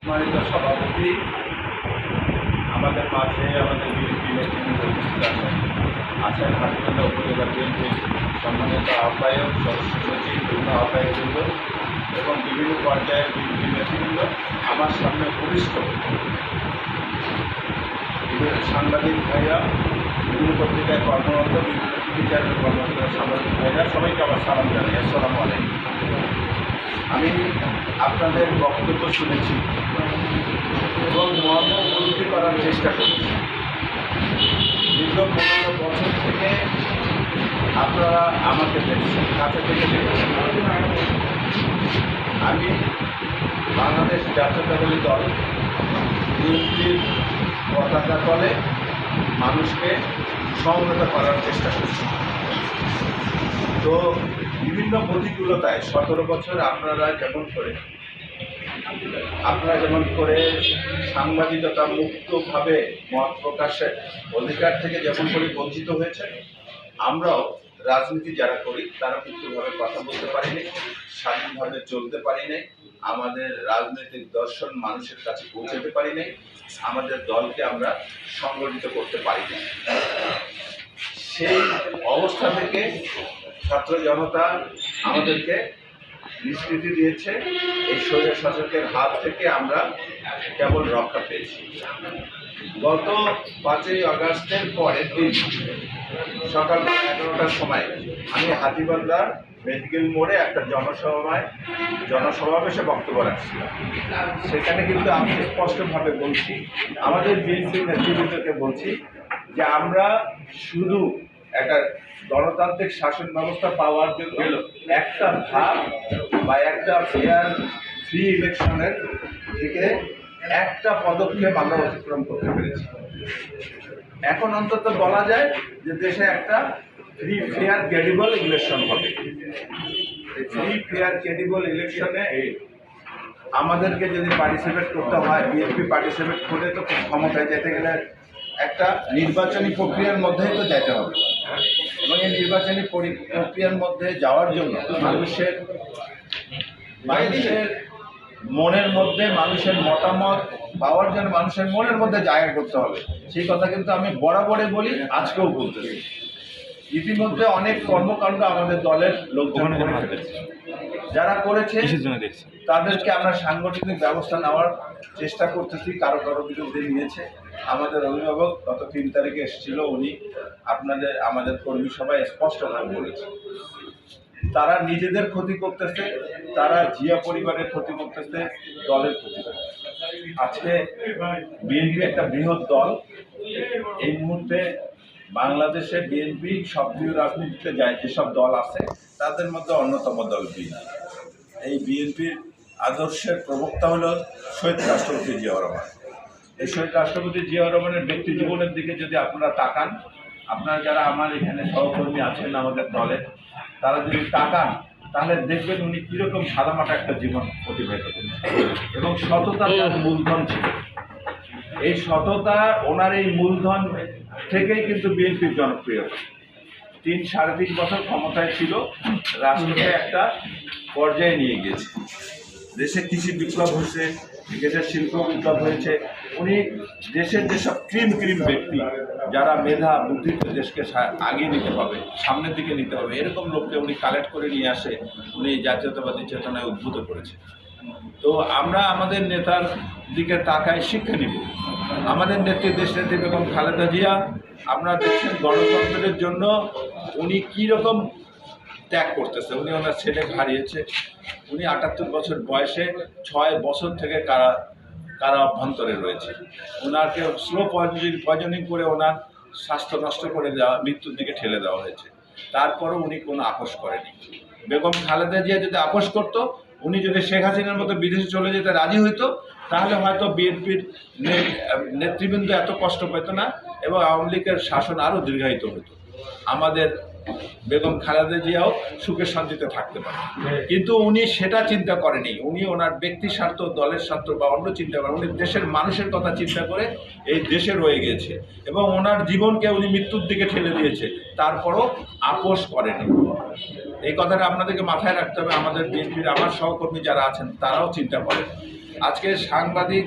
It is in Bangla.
সম্মানিত সভাপতি, আমাদের মাঝে আমাদের বিএনপি নেতৃবৃন্দ উপস্থিত আছেন হাতিবান্ধা উপজেলা বিএনপির সম্মানিত আহ্বায়ক, সদস্য সচিব, যুগ্ম আহ্বায়কবৃন্দ এবং বিভিন্ন পর্যায়ের বিএনপি নেতৃবৃন্দ, আমার সামনে উপবিষ্ট সাংবাদিক ভাইরা, বিভিন্ন পত্রিকায় কর্মরত, বিভিন্ন টিভি চ্যানেলে কর্মরত সাংবাদিক ভাইরা, সবাইকে আমার সালাম জানাই। আসসালামু আলাইকুম। আমি আপনাদের বক্তব্য শুনেছি এবং মর্ম উপলব্ধি করার চেষ্টা করেছি। দীর্ঘ 15 বছর থেকে আপনারা আমাকে দেখছেন, কাছে থেকে দেখছেন। আমি বাংলাদেশ জাতীয়তাবাদী দল বিএনপির পতাকা তলে মানুষকে সমবেত করার চেষ্টা করছি। তো বিভিন্ন প্রতিকূলতায় 17 বছর আপনারা যেমন করে সাংবাদিকতা মুক্তভাবে মত প্রকাশের অধিকার থেকে যেমন করে বঞ্চিত হয়েছে, আমরাও রাজনীতি যারা করি তারা মুক্তভাবে কথা বলতে পারিনি, স্বাধীনভাবে চলতে পারিনি, আমাদের রাজনৈতিক দর্শন মানুষের কাছে পৌঁছাতে পারিনি, আমাদের দলকে আমরা সংগঠিত করতে পারিনি। সেই অবস্থা থেকে ছাত্র জনতা আমাদেরকে নিষ্কৃতি দিয়েছে। এই স্বৈর শাসকের হাত থেকে আমরা কেবল রক্ষা পেয়েছি। গত 5ই আগস্টের পরের দিন সকাল 11টার সময় আমি হাতিবান্ধার মেডিকেল মোড়ে একটা জনসমাবেশে বক্তব্য রাখছিলাম। সেখানে কিন্তু আমি স্পষ্টভাবে বলছি, আমাদের বিএনপি নেতৃবৃন্দকে বলছি যে আমরা শুধু একটা গণতান্ত্রিক শাসন ব্যবস্থা পাওয়ার জন্য একটা ধাপ বা একটা ফেয়ার ফ্রি ইলেকশনের থেকে একটা পদক্ষেপ আমরা অতিক্রম করতে পেরেছি। এখন অন্তত বলা যায় যে দেশে একটা ফ্রি ফেয়ার ক্রেডিবল ইলেকশন হবে। এই ফ্রি ফেয়ার ক্রেডিবল ইলেকশনে আমাদেরকে যদি পার্টিসিপেট করতে হয়, বিএনপি পার্টিসিপেট করে তো ক্ষমতায় যেতে গেলে একটা নির্বাচনী প্রক্রিয়ার মধ্যেই তো যেতে হবে এবং এই নির্বাচনী প্রক্রিয়ার মধ্যে যাওয়ার জন্য মানুষের মনের মধ্যে মানুষের মতামত পাওয়ার জন্য মানুষের মনের মধ্যে জায়গা করতে হবে। সেই কথা কিন্তু আমি বরাবরই বলি, আজকেও বলতেছি। ইতিমধ্যে অনেক কর্মকাণ্ড আমাদের দলের লোকজন করে ফেলেছে, যারা করেছে তাদেরকে আমরা সাংগঠনিক ব্যবস্থা নেওয়ার চেষ্টা করতেছি। কারো বিরুদ্ধে নিয়েছে। আমাদের অভিভাবক গত 3 তারিখে এসেছিল, উনি আমাদের কর্মী সভায় স্পষ্টভাবে বলেছে তারা নিজেদের ক্ষতি করতেছে, তারা জিয়া পরিবারের ক্ষতি করতেছে, দলের ক্ষতি করতেছে। আজকে বিএনপি একটা বৃহৎ দল। এই মুহূর্তে বাংলাদেশে বিএনপি সক্রিয় রাজনীতিতে যায় যেসব দল আছে তাদের মধ্যে অন্যতম দল বিএনপি। এই বিএনপির আদর্শের প্রবক্তা হল শহীদ রাষ্ট্রপতি জিয়াউর রহমান। এই শহীদ রাষ্ট্রপতি জিয়াউর রহমানের ব্যক্তি জীবনের দিকে যদি আপনারা তাকান, আপনারা যারা আমার এখানে সহকর্মী আছেন আমাদের দলে, তারা যদি তাকান তাহলে দেখবেন উনি কীরকম সাদামাটা একটা জীবন অতিবাহিত করেছেন এবং সততার তার মূলধন ছিল। এই সততা, ওনার এই মূলধন থেকেই কিন্তু বিএনপির জনপ্রিয়তা। 3-3.5 বছর ক্ষমতায় ছিল, রাষ্ট্রকে একটা পর্যায়ে নিয়ে গিয়েছে। দেশে কৃষি বিপ্লব হয়েছে, দেশের শিল্প বিপ্লব হয়েছে। উনি দেশের যেসব ক্রিম ব্যক্তি, যারা মেধা বুদ্ধিতে দেশকে আগিয়ে নিতে হবে, সামনের দিকে নিতে হবে, এরকম লোককে উনি কালেক্ট করে নিয়ে আসে উনি জাতীয়তাবাদী চেতনায় উদ্বুদ্ধ করেছে। তো আমরা আমাদের নেতার দিকে তাকায় শিক্ষা নিব। আমাদের নেত্রী, দেশনেত্রী বেগম খালেদা জিয়া, আপনারা দেখছেন গণতন্ত্রের জন্য উনি কীরকম ত্যাগ করতেছে। উনি ওনার ছেলে হারিয়েছে। উনি 78 বছর বয়সে 6 বছর থেকে কারা অভ্যন্তরে রয়েছে। ওনাকে স্লো পয়জনিং করে ওনার স্বাস্থ্য নষ্ট করে দেওয়া, মৃত্যুর দিকে ঠেলে দেওয়া হয়েছে। তারপরও উনি কোনো আপোষ করেনি। বেগম খালেদা জিয়া যদি আপোষ করতো, উনি যদি শেখ হাসিনার মতো বিদেশে চলে যেতে রাজি হইতো, তাহলে হয়তো বিএনপির নেতৃবৃন্দ এত কষ্ট পেত না এবং আওয়ামী লীগের শাসন আরও দীর্ঘায়িত হতো। আমাদের বেগম খালেদা জিয়াও সুখে শান্তিতে থাকতে পারে। কিন্তু উনি সেটা চিন্তা করেনি। উনি ওনার ব্যক্তি স্বার্থ, দলের স্বার্থ বা অন্য চিন্তা করেন। উনি দেশের মানুষের কথা চিন্তা করে এই দেশে রয়ে গিয়েছে এবং ওনার জীবনকে উনি মৃত্যুর দিকে ঠেলে দিয়েছে, তারপরও আপোষ করেনি। এই কথাটা আপনাদেরকে মাথায় রাখতে হবে। আমাদের বিএনপির আমার সহকর্মী যারা আছেন তারাও চিন্তা করেন। আজকে সাংবাদিক